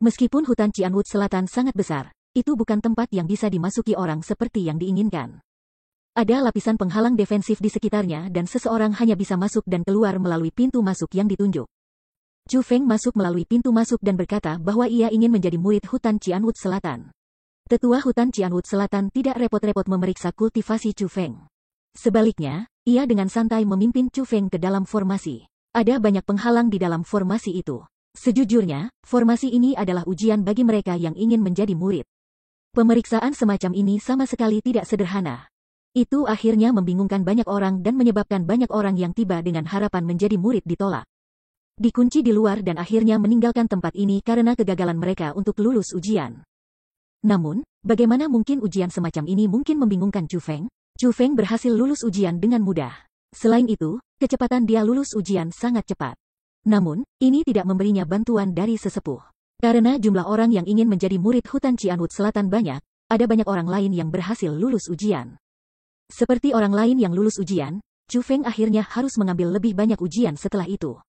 Meskipun hutan Qianwu Selatan sangat besar, itu bukan tempat yang bisa dimasuki orang seperti yang diinginkan. Ada lapisan penghalang defensif di sekitarnya dan seseorang hanya bisa masuk dan keluar melalui pintu masuk yang ditunjuk. Chu Feng masuk melalui pintu masuk dan berkata bahwa ia ingin menjadi murid hutan Qianwu Selatan. Tetua hutan Qianwu Selatan tidak repot-repot memeriksa kultivasi Chu Feng. Sebaliknya, ia dengan santai memimpin Chu Feng ke dalam formasi. Ada banyak penghalang di dalam formasi itu. Sejujurnya, formasi ini adalah ujian bagi mereka yang ingin menjadi murid. Pemeriksaan semacam ini sama sekali tidak sederhana. Itu akhirnya membingungkan banyak orang dan menyebabkan banyak orang yang tiba dengan harapan menjadi murid ditolak. Dikunci di luar dan akhirnya meninggalkan tempat ini karena kegagalan mereka untuk lulus ujian. Namun, bagaimana mungkin ujian semacam ini mungkin membingungkan Chu Feng? Chu Feng berhasil lulus ujian dengan mudah. Selain itu, kecepatan dia lulus ujian sangat cepat. Namun, ini tidak memberinya bantuan dari sesepuh. Karena jumlah orang yang ingin menjadi murid hutan Qianwu Selatan banyak, ada banyak orang lain yang berhasil lulus ujian. Seperti orang lain yang lulus ujian, Chu Feng akhirnya harus mengambil lebih banyak ujian setelah itu.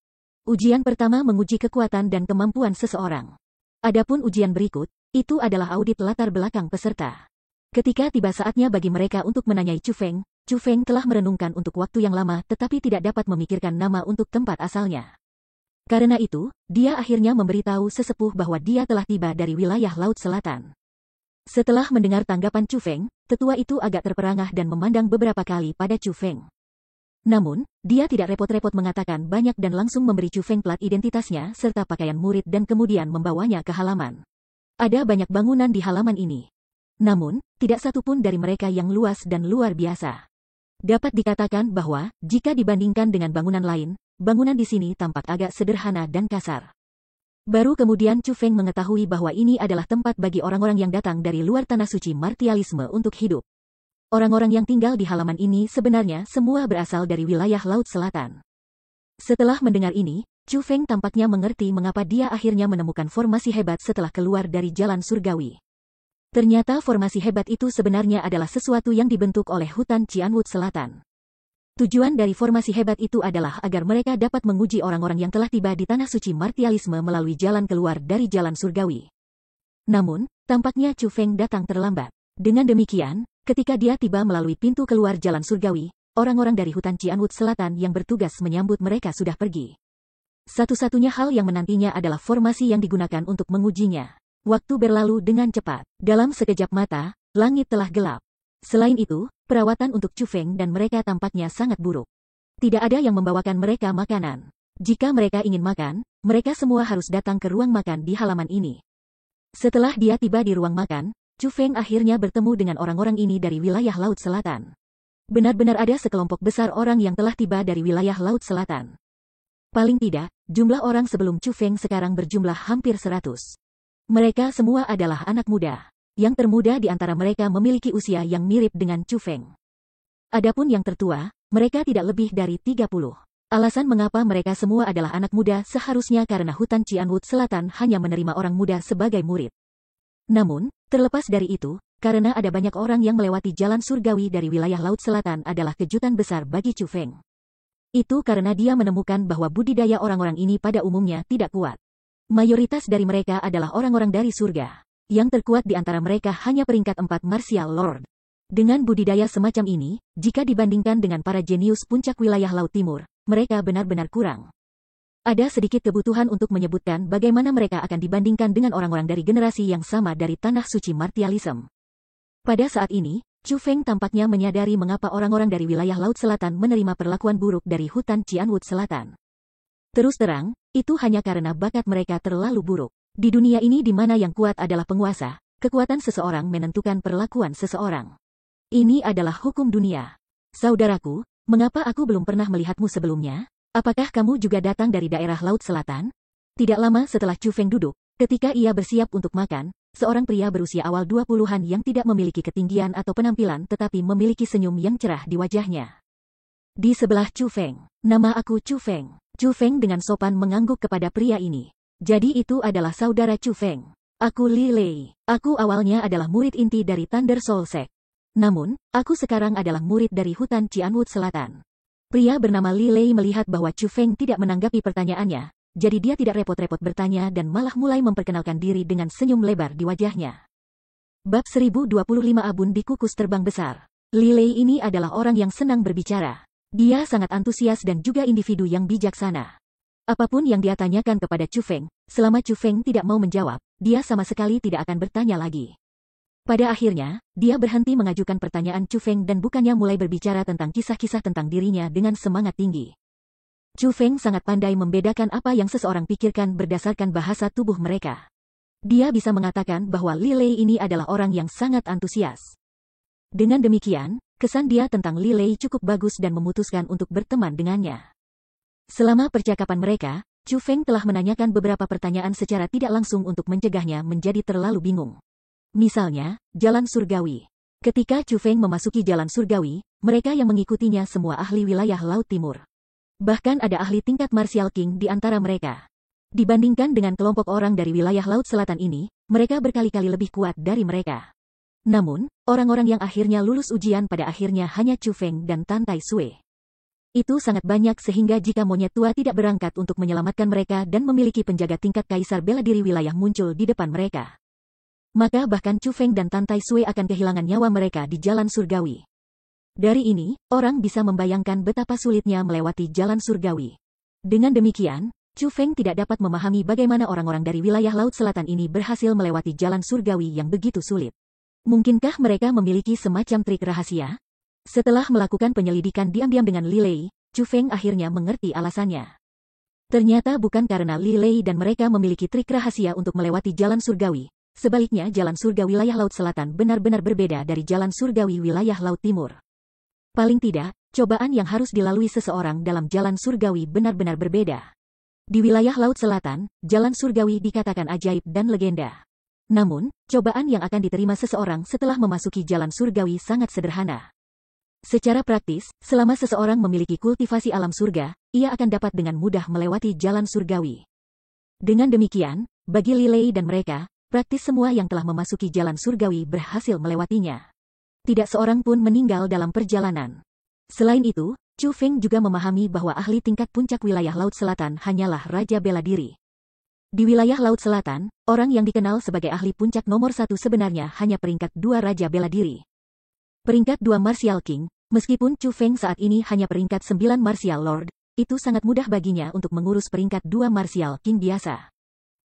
Ujian pertama menguji kekuatan dan kemampuan seseorang. Adapun ujian berikut, itu adalah audit latar belakang peserta. Ketika tiba saatnya bagi mereka untuk menanyai Chu Feng telah merenungkan untuk waktu yang lama tetapi tidak dapat memikirkan nama untuk tempat asalnya. Karena itu, dia akhirnya memberitahu sesepuh bahwa dia telah tiba dari wilayah Laut Selatan. Setelah mendengar tanggapan Chu Feng, tetua itu agak terperangah dan memandang beberapa kali pada Chu Feng. Namun, dia tidak repot-repot mengatakan banyak dan langsung memberi Chu Feng plat identitasnya serta pakaian murid dan kemudian membawanya ke halaman. Ada banyak bangunan di halaman ini. Namun, tidak satu pun dari mereka yang luas dan luar biasa. Dapat dikatakan bahwa, jika dibandingkan dengan bangunan lain, bangunan di sini tampak agak sederhana dan kasar. Baru kemudian Chu Feng mengetahui bahwa ini adalah tempat bagi orang-orang yang datang dari luar tanah suci martialisme untuk hidup. Orang-orang yang tinggal di halaman ini sebenarnya semua berasal dari wilayah Laut Selatan. Setelah mendengar ini, Chu Feng tampaknya mengerti mengapa dia akhirnya menemukan formasi hebat setelah keluar dari jalan surgawi. Ternyata formasi hebat itu sebenarnya adalah sesuatu yang dibentuk oleh hutan Qianwu Selatan. Tujuan dari formasi hebat itu adalah agar mereka dapat menguji orang-orang yang telah tiba di tanah suci martialisme melalui jalan keluar dari jalan surgawi. Namun, tampaknya Chu Feng datang terlambat. Dengan demikian, ketika dia tiba melalui pintu keluar jalan surgawi, orang-orang dari hutan Qianwu Selatan yang bertugas menyambut mereka sudah pergi. Satu-satunya hal yang menantinya adalah formasi yang digunakan untuk mengujinya. Waktu berlalu dengan cepat. Dalam sekejap mata, langit telah gelap. Selain itu, perawatan untuk Chu Feng dan mereka tampaknya sangat buruk. Tidak ada yang membawakan mereka makanan. Jika mereka ingin makan, mereka semua harus datang ke ruang makan di halaman ini. Setelah dia tiba di ruang makan, Chu Feng akhirnya bertemu dengan orang-orang ini dari wilayah Laut Selatan. Benar-benar ada sekelompok besar orang yang telah tiba dari wilayah Laut Selatan. Paling tidak, jumlah orang sebelum Chu Feng sekarang berjumlah hampir 100. Mereka semua adalah anak muda. Yang termuda di antara mereka memiliki usia yang mirip dengan Chu Feng. Adapun yang tertua, mereka tidak lebih dari 30. Alasan mengapa mereka semua adalah anak muda seharusnya karena hutan Qianwu Selatan hanya menerima orang muda sebagai murid. Namun, terlepas dari itu, karena ada banyak orang yang melewati jalan surgawi dari wilayah Laut Selatan adalah kejutan besar bagi Chu Feng. Itu karena dia menemukan bahwa budidaya orang-orang ini pada umumnya tidak kuat. Mayoritas dari mereka adalah orang-orang dari surga. Yang terkuat di antara mereka hanya peringkat 4 Martial Lord. Dengan budidaya semacam ini, jika dibandingkan dengan para jenius puncak wilayah Laut Timur, mereka benar-benar kurang. Ada sedikit kebutuhan untuk menyebutkan bagaimana mereka akan dibandingkan dengan orang-orang dari generasi yang sama dari tanah suci martialism. Pada saat ini, Chu Feng tampaknya menyadari mengapa orang-orang dari wilayah Laut Selatan menerima perlakuan buruk dari hutan Qianwu Selatan. Terus terang, itu hanya karena bakat mereka terlalu buruk. Di dunia ini di mana yang kuat adalah penguasa, kekuatan seseorang menentukan perlakuan seseorang. Ini adalah hukum dunia. Saudaraku, mengapa aku belum pernah melihatmu sebelumnya? Apakah kamu juga datang dari daerah Laut Selatan? Tidak lama setelah Chu Feng duduk, ketika ia bersiap untuk makan, seorang pria berusia awal 20-an yang tidak memiliki ketinggian atau penampilan tetapi memiliki senyum yang cerah di wajahnya. Di sebelah Chu Feng, nama aku Chu Feng. Chu Feng dengan sopan mengangguk kepada pria ini. Jadi itu adalah saudara Chu Feng. Aku Li Lei. Aku awalnya adalah murid inti dari Thunder Soul Sect. Namun, aku sekarang adalah murid dari hutan Qianwood Selatan. Pria bernama Li Lei melihat bahwa Chu Feng tidak menanggapi pertanyaannya, jadi dia tidak repot-repot bertanya dan malah mulai memperkenalkan diri dengan senyum lebar di wajahnya. Bab 1025 Abun di Kukus Terbang Besar. Li Lei ini adalah orang yang senang berbicara. Dia sangat antusias dan juga individu yang bijaksana. Apapun yang dia tanyakan kepada Chu Feng, selama Chu Feng tidak mau menjawab, dia sama sekali tidak akan bertanya lagi. Pada akhirnya, dia berhenti mengajukan pertanyaan Chu Feng dan bukannya mulai berbicara tentang kisah-kisah tentang dirinya dengan semangat tinggi. Chu Feng sangat pandai membedakan apa yang seseorang pikirkan berdasarkan bahasa tubuh mereka. Dia bisa mengatakan bahwa Li Lei ini adalah orang yang sangat antusias. Dengan demikian, kesan dia tentang Li Lei cukup bagus dan memutuskan untuk berteman dengannya. Selama percakapan mereka, Chu Feng telah menanyakan beberapa pertanyaan secara tidak langsung untuk mencegahnya menjadi terlalu bingung. Misalnya, Jalan Surgawi. Ketika Chu Feng memasuki Jalan Surgawi, mereka yang mengikutinya semua ahli wilayah Laut Timur. Bahkan ada ahli tingkat Martial King di antara mereka. Dibandingkan dengan kelompok orang dari wilayah Laut Selatan ini, mereka berkali-kali lebih kuat dari mereka. Namun, orang-orang yang akhirnya lulus ujian pada akhirnya hanya Chu Feng dan Tan Tai Sui. Itu sangat banyak sehingga jika monyet tua tidak berangkat untuk menyelamatkan mereka dan memiliki penjaga tingkat kaisar bela diri wilayah muncul di depan mereka, maka bahkan Chu Feng dan Tan Tai Sui akan kehilangan nyawa mereka di Jalan Surgawi. Dari ini, orang bisa membayangkan betapa sulitnya melewati Jalan Surgawi. Dengan demikian, Chu Feng tidak dapat memahami bagaimana orang-orang dari wilayah Laut Selatan ini berhasil melewati Jalan Surgawi yang begitu sulit. Mungkinkah mereka memiliki semacam trik rahasia? Setelah melakukan penyelidikan diam-diam dengan Li Lei, Chu Feng akhirnya mengerti alasannya. Ternyata bukan karena Li Lei dan mereka memiliki trik rahasia untuk melewati Jalan Surgawi. Sebaliknya Jalan Surga wilayah Laut Selatan benar-benar berbeda dari Jalan Surgawi wilayah Laut Timur. Paling tidak, cobaan yang harus dilalui seseorang dalam Jalan Surgawi benar-benar berbeda. Di wilayah Laut Selatan, Jalan Surgawi dikatakan ajaib dan legenda. Namun, cobaan yang akan diterima seseorang setelah memasuki Jalan Surgawi sangat sederhana. Secara praktis, selama seseorang memiliki kultivasi alam surga, ia akan dapat dengan mudah melewati Jalan Surgawi. Dengan demikian, bagi Li Lei dan mereka, praktis semua yang telah memasuki Jalan Surgawi berhasil melewatinya. Tidak seorang pun meninggal dalam perjalanan. Selain itu, Chu Feng juga memahami bahwa ahli tingkat puncak wilayah Laut Selatan hanyalah Raja Bela Diri. Di wilayah Laut Selatan, orang yang dikenal sebagai ahli puncak nomor 1 sebenarnya hanya peringkat 2 Raja Bela Diri. Peringkat 2 Martial King, meskipun Chu Feng saat ini hanya peringkat 9 Martial Lord, itu sangat mudah baginya untuk mengurus peringkat 2 Martial King biasa.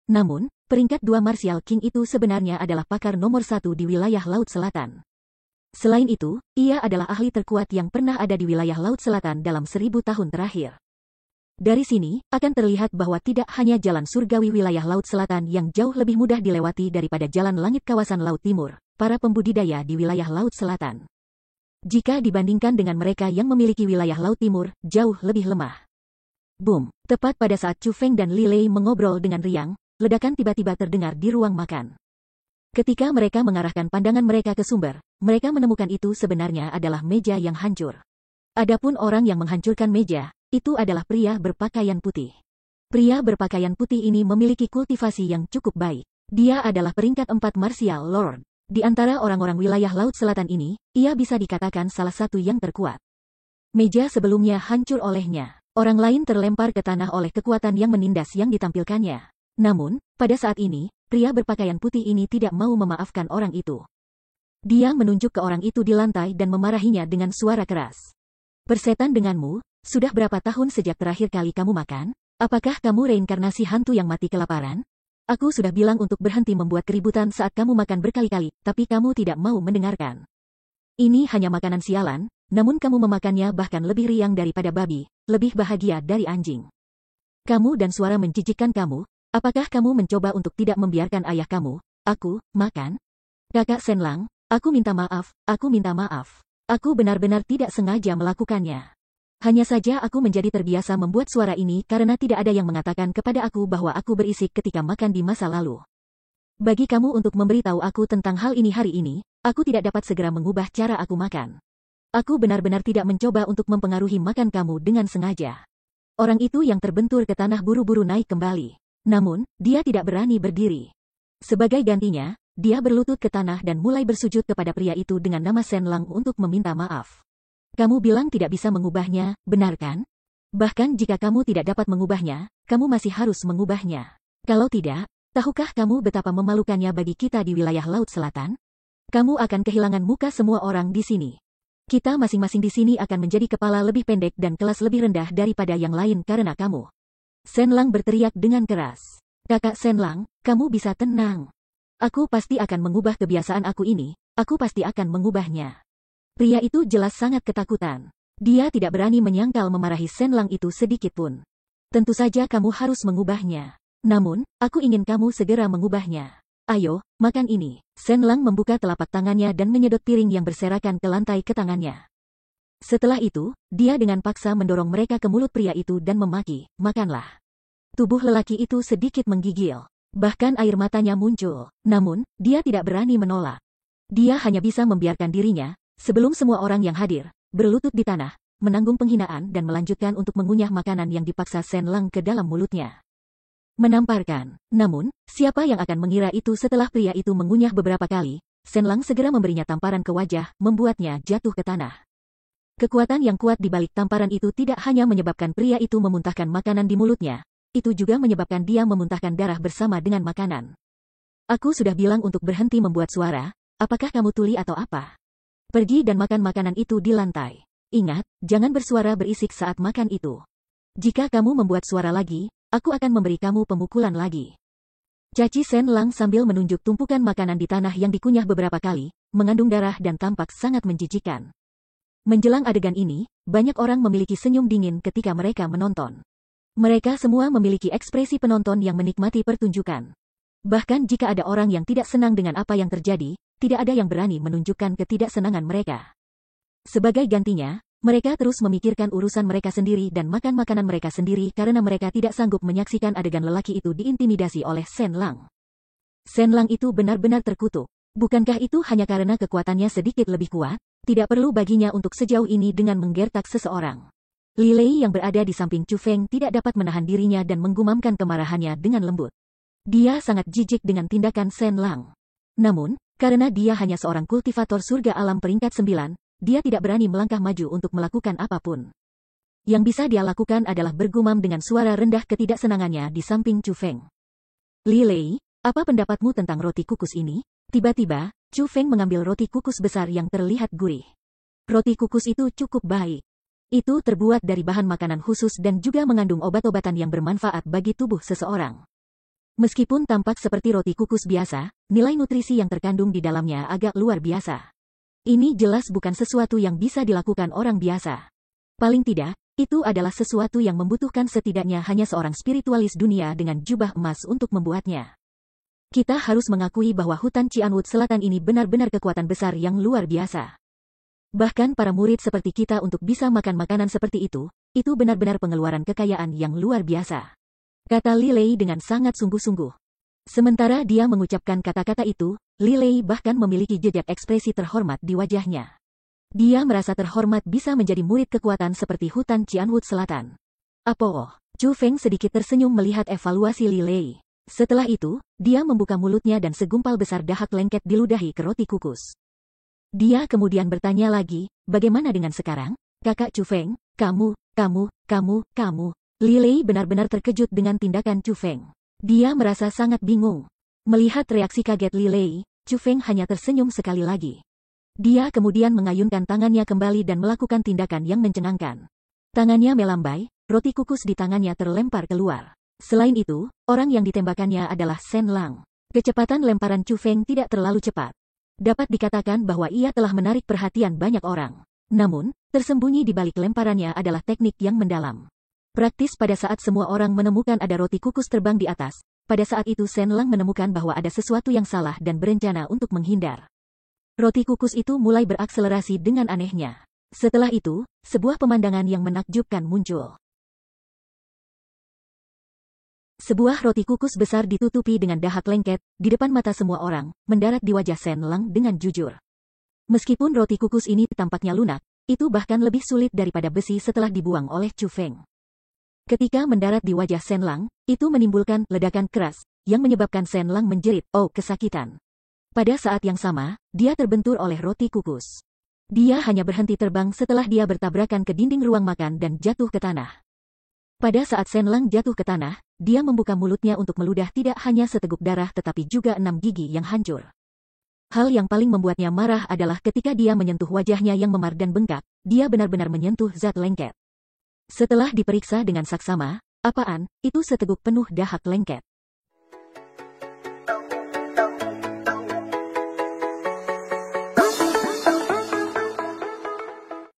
Namun, peringkat 2 Martial King itu sebenarnya adalah pakar nomor 1 di wilayah Laut Selatan. Selain itu, ia adalah ahli terkuat yang pernah ada di wilayah Laut Selatan dalam 1000 tahun terakhir. Dari sini, akan terlihat bahwa tidak hanya Jalan Surgawi wilayah Laut Selatan yang jauh lebih mudah dilewati daripada Jalan Langit kawasan Laut Timur, para pembudidaya di wilayah Laut Selatan. Jika dibandingkan dengan mereka yang memiliki wilayah Laut Timur, jauh lebih lemah. Boom! Tepat pada saat Chu Feng dan Li Lei mengobrol dengan riang, ledakan tiba-tiba terdengar di ruang makan. Ketika mereka mengarahkan pandangan mereka ke sumber, mereka menemukan itu sebenarnya adalah meja yang hancur. Adapun orang yang menghancurkan meja, itu adalah pria berpakaian putih. Pria berpakaian putih ini memiliki kultivasi yang cukup baik. Dia adalah peringkat 4 Martial Lord. Di antara orang-orang wilayah Laut Selatan ini, ia bisa dikatakan salah satu yang terkuat. Meja sebelumnya hancur olehnya. Orang lain terlempar ke tanah oleh kekuatan yang menindas yang ditampilkannya. Namun, pada saat ini, pria berpakaian putih ini tidak mau memaafkan orang itu. Dia menunjuk ke orang itu di lantai dan memarahinya dengan suara keras. Persetan denganmu, sudah berapa tahun sejak terakhir kali kamu makan? Apakah kamu reinkarnasi hantu yang mati kelaparan? Aku sudah bilang untuk berhenti membuat keributan saat kamu makan berkali-kali, tapi kamu tidak mau mendengarkan. Ini hanya makanan sialan, namun kamu memakannya bahkan lebih riang daripada babi, lebih bahagia dari anjing. Kamu dan suara menjijikkan kamu. Apakah kamu mencoba untuk tidak membiarkan ayah kamu, aku, makan? Kakak Senlang, aku minta maaf, aku minta maaf. Aku benar-benar tidak sengaja melakukannya. Hanya saja aku menjadi terbiasa membuat suara ini karena tidak ada yang mengatakan kepada aku bahwa aku berisik ketika makan di masa lalu. Bagi kamu untuk memberitahu aku tentang hal ini hari ini, aku tidak dapat segera mengubah cara aku makan. Aku benar-benar tidak mencoba untuk mempengaruhi makan kamu dengan sengaja. Orang itu yang terbentur ke tanah buru-buru naik kembali. Namun, dia tidak berani berdiri. Sebagai gantinya, dia berlutut ke tanah dan mulai bersujud kepada pria itu dengan nama Shen Lang untuk meminta maaf. Kamu bilang tidak bisa mengubahnya, benar kan? Bahkan jika kamu tidak dapat mengubahnya, kamu masih harus mengubahnya. Kalau tidak, tahukah kamu betapa memalukannya bagi kita di wilayah Laut Selatan? Kamu akan kehilangan muka semua orang di sini. Kita masing-masing di sini akan menjadi kepala lebih pendek dan kelas lebih rendah daripada yang lain karena kamu. Shen Lang berteriak dengan keras. Kakak Shen Lang, kamu bisa tenang. Aku pasti akan mengubah kebiasaan aku ini, aku pasti akan mengubahnya. Pria itu jelas sangat ketakutan. Dia tidak berani menyangkal memarahi Shen Lang itu sedikit pun. Tentu saja kamu harus mengubahnya. Namun, aku ingin kamu segera mengubahnya. Ayo, makan ini. Shen Lang membuka telapak tangannya dan menyedot piring yang berserakan ke lantai ke tangannya. Setelah itu, dia dengan paksa mendorong mereka ke mulut pria itu dan memaki, makanlah. Tubuh lelaki itu sedikit menggigil. Bahkan air matanya muncul. Namun, dia tidak berani menolak. Dia hanya bisa membiarkan dirinya, sebelum semua orang yang hadir, berlutut di tanah, menanggung penghinaan dan melanjutkan untuk mengunyah makanan yang dipaksa Shen Lang ke dalam mulutnya. Menamparkan. Namun, siapa yang akan mengira itu setelah pria itu mengunyah beberapa kali, Shen Lang segera memberinya tamparan ke wajah, membuatnya jatuh ke tanah. Kekuatan yang kuat di balik tamparan itu tidak hanya menyebabkan pria itu memuntahkan makanan di mulutnya, itu juga menyebabkan dia memuntahkan darah bersama dengan makanan. Aku sudah bilang untuk berhenti membuat suara, apakah kamu tuli atau apa? Pergi dan makan makanan itu di lantai. Ingat, jangan bersuara berisik saat makan itu. Jika kamu membuat suara lagi, aku akan memberi kamu pemukulan lagi. Caci Shen Lang sambil menunjuk tumpukan makanan di tanah yang dikunyah beberapa kali, mengandung darah dan tampak sangat menjijikan. Menjelang adegan ini, banyak orang memiliki senyum dingin ketika mereka menonton. Mereka semua memiliki ekspresi penonton yang menikmati pertunjukan. Bahkan jika ada orang yang tidak senang dengan apa yang terjadi, tidak ada yang berani menunjukkan ketidaksenangan mereka. Sebagai gantinya, mereka terus memikirkan urusan mereka sendiri dan makan makanan mereka sendiri karena mereka tidak sanggup menyaksikan adegan lelaki itu diintimidasi oleh Shen Lang. Shen Lang itu benar-benar terkutuk. Bukankah itu hanya karena kekuatannya sedikit lebih kuat? Tidak perlu baginya untuk sejauh ini dengan menggertak seseorang. Li Lei yang berada di samping Chu Feng tidak dapat menahan dirinya dan menggumamkan kemarahannya dengan lembut. Dia sangat jijik dengan tindakan Shen Lang. Namun, karena dia hanya seorang kultivator surga alam peringkat 9, dia tidak berani melangkah maju untuk melakukan apapun. Yang bisa dia lakukan adalah bergumam dengan suara rendah ketidaksenangannya di samping Chu Feng. Li Lei, apa pendapatmu tentang roti kukus ini? Tiba-tiba, Chu Feng mengambil roti kukus besar yang terlihat gurih. Roti kukus itu cukup baik. Itu terbuat dari bahan makanan khusus dan juga mengandung obat-obatan yang bermanfaat bagi tubuh seseorang. Meskipun tampak seperti roti kukus biasa, nilai nutrisi yang terkandung di dalamnya agak luar biasa. Ini jelas bukan sesuatu yang bisa dilakukan orang biasa. Paling tidak, itu adalah sesuatu yang membutuhkan setidaknya hanya seorang spiritualis dunia dengan jubah emas untuk membuatnya. Kita harus mengakui bahwa hutan Cianwood Selatan ini benar-benar kekuatan besar yang luar biasa. Bahkan para murid seperti kita untuk bisa makan makanan seperti itu benar-benar pengeluaran kekayaan yang luar biasa. Kata Li Lei dengan sangat sungguh-sungguh. Sementara dia mengucapkan kata-kata itu, Li Lei bahkan memiliki jejak ekspresi terhormat di wajahnya. Dia merasa terhormat bisa menjadi murid kekuatan seperti hutan Cianwood Selatan. Apoh, Chu Feng sedikit tersenyum melihat evaluasi Li Lei. Setelah itu, dia membuka mulutnya dan segumpal besar dahak lengket diludahi ke roti kukus. Dia kemudian bertanya lagi, bagaimana dengan sekarang? Kakak Chu Feng, kamu. Li Lei benar-benar terkejut dengan tindakan Chu Feng. Dia merasa sangat bingung. Melihat reaksi kaget Li Lei, Chu Feng hanya tersenyum sekali lagi. Dia kemudian mengayunkan tangannya kembali dan melakukan tindakan yang mencengangkan. Tangannya melambai, roti kukus di tangannya terlempar keluar. Selain itu, orang yang ditembakannya adalah Shen Lang. Kecepatan lemparan Chu Feng tidak terlalu cepat. Dapat dikatakan bahwa ia telah menarik perhatian banyak orang. Namun, tersembunyi di balik lemparannya adalah teknik yang mendalam. Praktis pada saat semua orang menemukan ada roti kukus terbang di atas, pada saat itu Shen Lang menemukan bahwa ada sesuatu yang salah dan berencana untuk menghindar. Roti kukus itu mulai berakselerasi dengan anehnya. Setelah itu, sebuah pemandangan yang menakjubkan muncul. Sebuah roti kukus besar ditutupi dengan dahak lengket, di depan mata semua orang, mendarat di wajah Shen Lang dengan jujur. Meskipun roti kukus ini tampaknya lunak, itu bahkan lebih sulit daripada besi setelah dibuang oleh Chu Feng. Ketika mendarat di wajah Shen Lang, itu menimbulkan ledakan keras, yang menyebabkan Shen Lang menjerit, "Oh, kesakitan." Pada saat yang sama, dia terbentur oleh roti kukus. Dia hanya berhenti terbang setelah dia bertabrakan ke dinding ruang makan dan jatuh ke tanah. Pada saat Shen Lang jatuh ke tanah, dia membuka mulutnya untuk meludah tidak hanya seteguk darah tetapi juga 6 gigi yang hancur. Hal yang paling membuatnya marah adalah ketika dia menyentuh wajahnya yang memar dan bengkak, dia benar-benar menyentuh zat lengket. Setelah diperiksa dengan saksama, apaan, itu seteguk penuh dahak lengket.